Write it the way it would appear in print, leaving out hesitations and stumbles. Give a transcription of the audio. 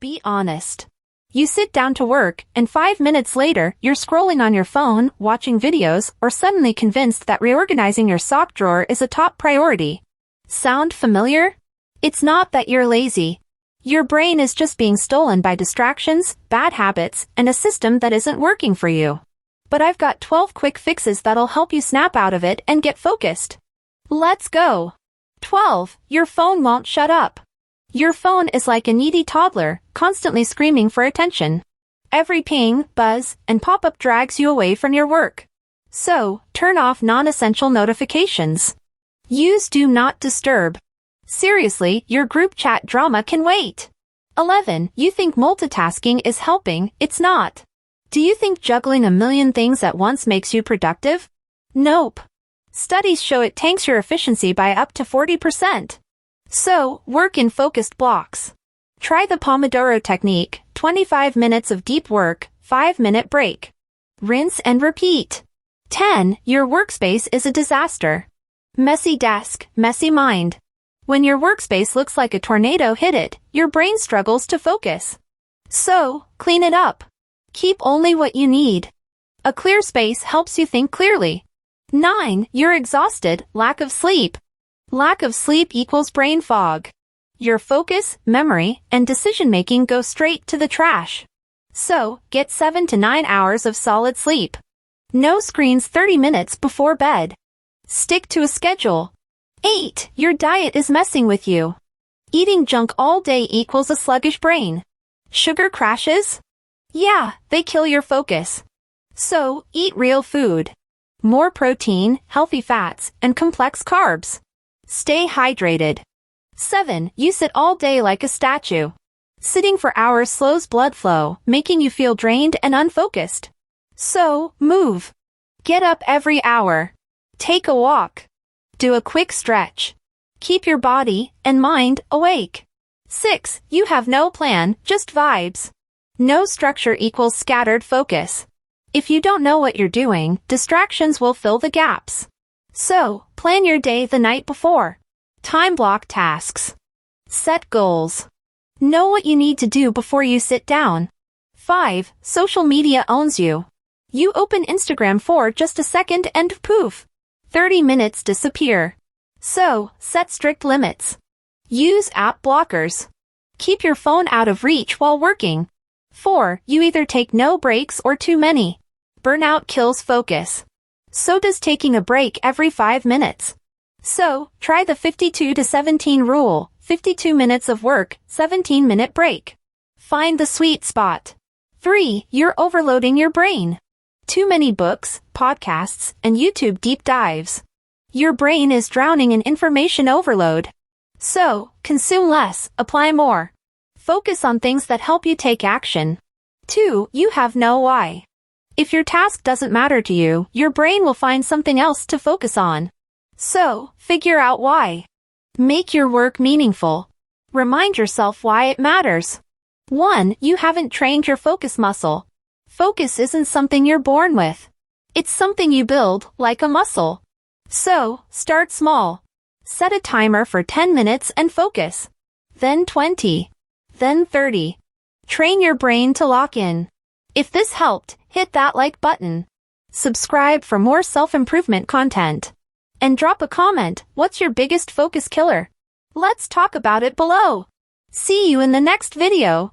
Be honest. You sit down to work, and 5 minutes later, you're scrolling on your phone, watching videos, or suddenly convinced that reorganizing your sock drawer is a top priority. Sound familiar? It's not that you're lazy. Your brain is just being stolen by distractions, bad habits, and a system that isn't working for you. But I've got 12 quick fixes that'll help you snap out of it and get focused. Let's go. 12. Your phone won't shut up. Your phone is like a needy toddler, constantly screaming for attention. Every ping, buzz, and pop-up drags you away from your work. So, turn off non-essential notifications. Use Do Not Disturb. Seriously, your group chat drama can wait. 11. You think multitasking is helping, it's not. Do you think juggling a million things at once makes you productive? Nope. Studies show it tanks your efficiency by up to 40%. So, work in focused blocks. Try the Pomodoro technique, 25 minutes of deep work, 5-minute break. Rinse and repeat. 10. Your workspace is a disaster. Messy desk, messy mind. When your workspace looks like a tornado hit it, your brain struggles to focus. So, clean it up. Keep only what you need. A clear space helps you think clearly. 9. You're exhausted, lack of sleep. Lack of sleep equals brain fog. Your focus, memory, and decision-making go straight to the trash. So, get 7 to 9 hours of solid sleep. No screens 30 minutes before bed. Stick to a schedule. 8. Your diet is messing with you. Eating junk all day equals a sluggish brain. Sugar crashes? Yeah, they kill your focus. So, eat real food. More protein, healthy fats, and complex carbs. Stay hydrated. 7. You sit all day like a statue. Sitting for hours slows blood flow, making you feel drained and unfocused. So, move. Get up every hour. Take a walk. Do a quick stretch. Keep your body and mind awake. 6. You have no plan, just vibes. No structure equals scattered focus. If you don't know what you're doing, distractions will fill the gaps. So, plan your day the night before. Time block tasks. Set goals. Know what you need to do before you sit down. 5. Social media owns you. You open Instagram for just a second and poof. 30 minutes disappear. So, set strict limits. Use app blockers. Keep your phone out of reach while working. 4. You either take no breaks or too many. Burnout kills focus. So does taking a break every 5 minutes. So, try the 52 to 17 rule, 52 minutes of work, 17-minute break. Find the sweet spot. 3. You're overloading your brain. Too many books, podcasts, and YouTube deep dives. Your brain is drowning in information overload. So, consume less, apply more. Focus on things that help you take action. 2. You have no why. If your task doesn't matter to you, your brain will find something else to focus on. So, figure out why. Make your work meaningful. Remind yourself why it matters. 1. You haven't trained your focus muscle. Focus isn't something you're born with. It's something you build, like a muscle. So, start small. Set a timer for 10 minutes and focus. Then 20. Then 30. Train your brain to lock in. If this helped, hit that like button. Subscribe for more self-improvement content. And drop a comment, what's your biggest focus killer? Let's talk about it below. See you in the next video.